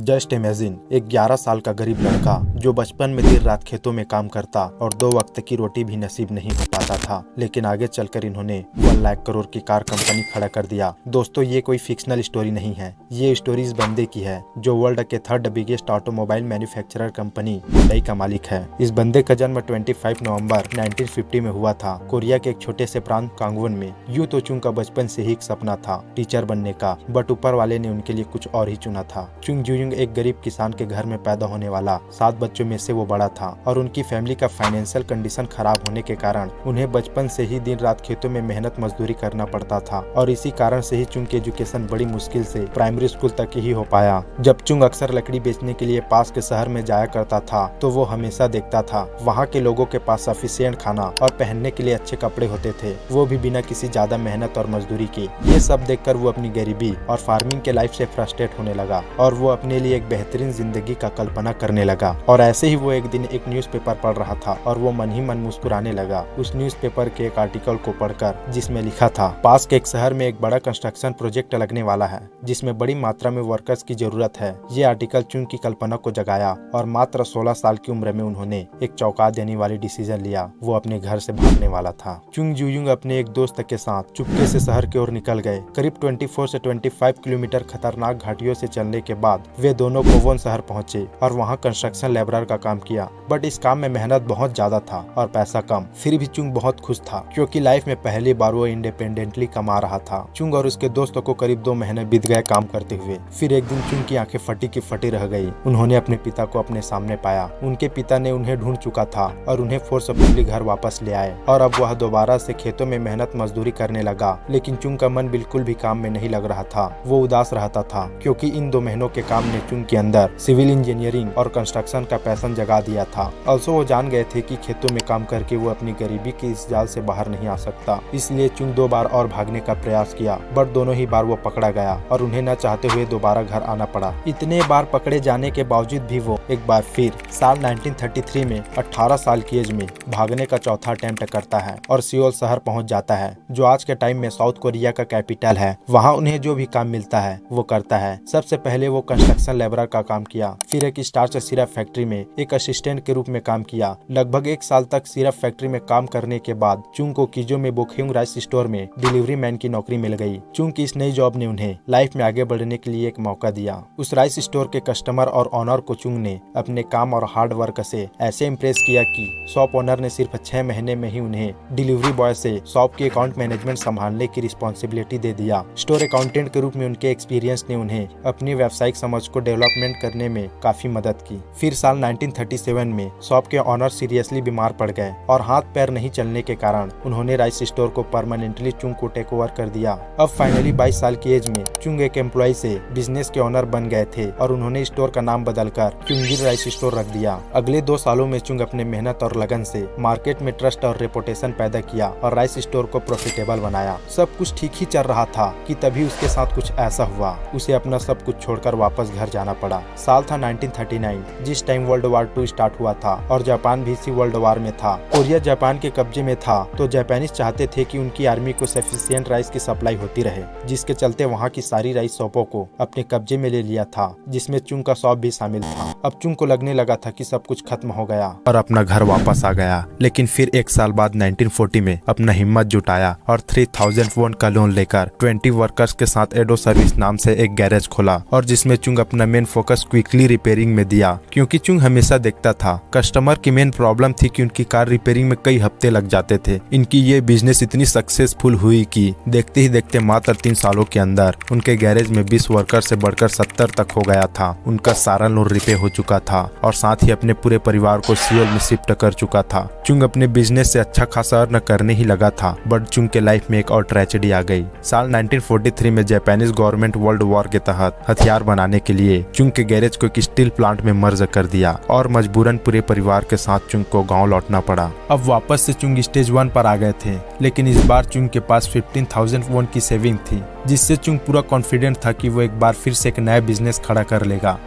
Just imagine एक 11 साल का गरीब लड़का जो बचपन में देर रात खेतों में काम करता और 2 वक्त की रोटी भी नसीब नहीं हो पाता था, लेकिन आगे चलकर इन्होंने 1 लाख करोड़ की कार कंपनी खड़ा कर दिया। दोस्तों, ये कोई फिक्शनल स्टोरी नहीं है, ये स्टोरी इस बंदे की है जो वर्ल्ड के 3rd biggest automobile manufacturer company Hyundai का मालिक है। इस बंदे का जन्म 25 नवंबर 1950 में हुआ था, कोरिया के एक छोटे से प्रांत कांगवन में। यूं तो चुंग का बचपन से ही एक सपना था टीचर बनने का, बट ऊपर वाले ने उनके लिए कुछ और ही चुना था। चुंग जुयुंग एक गरीब किसान के घर में पैदा होने वाला 7 बच्चों में से वो बड़ा था और उनकी फैमिली का फाइनेंशियल कंडीशन खराब होने के कारण उन्हें बचपन से ही दिन रात खेतों में मेहनत मजदूरी करना पड़ता था और इसी कारण से ही चुंग की एजुकेशन बड़ी मुश्किल से प्राइमरी स्कूल तक ही हो पाया। जब चुंग अक्सर लकड़ी बेचने के लिए पास के शहर में जाया करता था तो वो हमेशा देखता था वहाँ के लोगों के पास सफिशिएंट खाना और पहनने के लिए अच्छे कपड़े होते थे, वो भी बिना किसी ज्यादा मेहनत और मजदूरी की। ये सब देखकर वो अपनी गरीबी और फार्मिंग के लाइफ से फ्रस्ट्रेट होने लगा और वो अपने लिए एक बेहतरीन जिंदगी का कल्पना करने लगा। और ऐसे ही वो एक दिन एक न्यूज़पेपर पढ़ रहा था और वो मन ही मन मुस्कुराने लगा उस न्यूज़पेपर के एक आर्टिकल को पढ़कर, जिसमें लिखा था पास के एक शहर में एक बड़ा कंस्ट्रक्शन प्रोजेक्ट लगने वाला है जिसमें बड़ी मात्रा में वर्कर्स की जरूरत है। ये आर्टिकल चुंग की कल्पना को जगाया और मात्र 16 साल की उम्र में उन्होंने एक चौंका देने वाली डिसीजन लिया, वो अपने घर से भागने वाला था। चुंग जुयुंग अपने एक दोस्त के साथ चुपके से शहर की ओर निकल गए। करीब 24 से 25 किलोमीटर खतरनाक घाटियों से चलने के बाद वे दोनों कोवन शहर पहुंचे और वहां कंस्ट्रक्शन लेबरर का काम किया, बट इस काम में मेहनत बहुत ज्यादा था और पैसा कम। फिर भी चुंग बहुत खुश था क्योंकि लाइफ में पहली बार वो इंडिपेंडेंटली कमा रहा था। चुंग और उसके दोस्तों को करीब 2 महीने बीत गए काम करते हुए। फिर एक दिन चुंग की आंखें फटी की फटी रह गई। उन्होंने अपने पिता को अपने सामने पाया। उनके पिता ने उन्हें ढूंढ चुका था और उन्हें फोर्सफुली घर वापस ले आए और अब वह दोबारा से खेतों में मेहनत मजदूरी करने लगा। लेकिन चुंग का मन बिल्कुल भी काम में नहीं लग रहा था, वो उदास रहता था क्योंकि इन 2 महीनों के काम ने चुंग के अंदर सिविल इंजीनियरिंग और कंस्ट्रक्शन का पैशन जगा दिया था। ऑल्सो वो जान गए थे कि खेतों में काम करके वो अपनी गरीबी के इस जाल से बाहर नहीं आ सकता। इसलिए चुंग 2 बार और भागने का प्रयास किया, बट दोनों ही बार वो पकड़ा गया और उन्हें न चाहते हुए दोबारा घर आना पड़ा। इतने बार पकड़े जाने के बावजूद भी वो एक बार फिर साल 1933 में 18 साल की एज में भागने का चौथा अटेम्प्ट करता है और सियोल शहर पहुंच जाता है जो आज के टाइम में साउथ कोरिया का कैपिटल है। वहाँ उन्हें जो भी काम मिलता है वो करता है। सबसे पहले वो कंस्ट्रक्शन लेबरर का काम किया, फिर एक स्टार्च सिरप फैक्ट्री में एक असिस्टेंट के रूप में काम किया। लगभग 1 साल तक सिरप फैक्ट्री में काम करने के बाद चुंग को कीजो में बोखेंग राइस स्टोर में डिलीवरी मैन की नौकरी मिल गई। चुंग की इस नई जॉब ने उन्हें लाइफ में आगे बढ़ने के लिए एक मौका दिया। उस राइस स्टोर के कस्टमर और ऑनर को चुंग ने अपने काम और हार्ड वर्क से ऐसे इम्प्रेस किया कि शॉप ओनर ने सिर्फ 6 महीने में ही उन्हें डिलीवरी बॉय से शॉप की अकाउंट मैनेजमेंट संभालने की रिस्पॉन्सिबिलिटी दे दिया। स्टोर अकाउंटेंट के रूप में उनके एक्सपीरियंस ने उन्हें अपनी व्यावसायिक समझ को डेवलपमेंट करने में काफी मदद की। फिर साल 1937 में शॉप के ऑनर सीरियसली बीमार पड़ गए और हाथ पैर नहीं चलने के कारण उन्होंने राइस स्टोर को परमानेंटली चुंग को टेक ओवर कर दिया। अब फाइनली 22 साल की एज में चुंग एक एम्प्लॉय से बिजनेस के ऑनर बन गए थे और उन्होंने स्टोर का नाम बदलकर चुंगी राइस स्टोर रख दिया। अगले 2 सालों में चुंग अपने मेहनत और लगन से मार्केट में ट्रस्ट और रेपुटेशन पैदा किया और राइस स्टोर को प्रॉफिटेबल बनाया। सब कुछ ठीक ही चल रहा था कि तभी उसके साथ कुछ ऐसा हुआ, उसे अपना सब कुछ छोड़कर वापस घर जाना पड़ा। साल था 1939, जिस टाइम वर्ल्ड वार 2 स्टार्ट हुआ था और जापान भी इसी वर्ल्ड वार में था। कोरिया जापान के कब्जे में था तो जापानीज चाहते थे कि उनकी आर्मी को सफिशिएंट राइस की सप्लाई होती रहे, जिसके चलते वहाँ की सारी राइस शॉपों को अपने कब्जे में ले लिया था, जिसमें चुंग का शॉप भी शामिल था। अब चुंग को लगने लगा था कि सब कुछ खत्म हो गया और अपना घर वापस आ गया। लेकिन फिर 1 साल बाद 1940 में अपना हिम्मत जुटाया और 3000 वॉन का लोन लेकर 20 वर्कर्स के साथ एडो सर्विस नाम से एक गैरेज खोला और जिसमें चुंग अपना मेन फोकस क्विकली रिपेयरिंग में दिया, क्योंकि चुंग हमेशा देखता था कस्टमर की मेन प्रॉब्लम थी कि उनकी कार रिपेयरिंग में कई हफ्ते लग जाते थे। इनकी ये बिजनेस इतनी सक्सेसफुल हुई कि देखते ही देखते मात्र 3 सालों के अंदर उनके गैरेज में 20 वर्कर से बढ़कर 70 तक हो गया था। उनका सारा लोन रिपे हो चुका था और साथ ही अपने पूरे परिवार को सियोल में शिफ्ट कर चुका था। चुंग अपने बिजनेस से अच्छा खासा अर्न करने ही लगा था, बट चुंग के लाइफ में एक और ट्रेजेडी आ गई। साल 1943 में जापानीज गवर्नमेंट वर्ल्ड वॉर के तहत हथियार बनाने के लिए चुंग के गैरेज को एक स्टील प्लांट में मर्ज कर दिया और मजबूरन पूरे परिवार के साथ चुंग को गांव लौटना पड़ा। अब वापस से चुंग स्टेज 1 पर आ गए थे, लेकिन इस बार चुंग के पास 15,000 वॉन की सेविंग थी, जिससे चुंग पूरा कॉन्फिडेंट था कि वो एक बार फिर से एक नया बिजनेस खड़ा कर लेगा।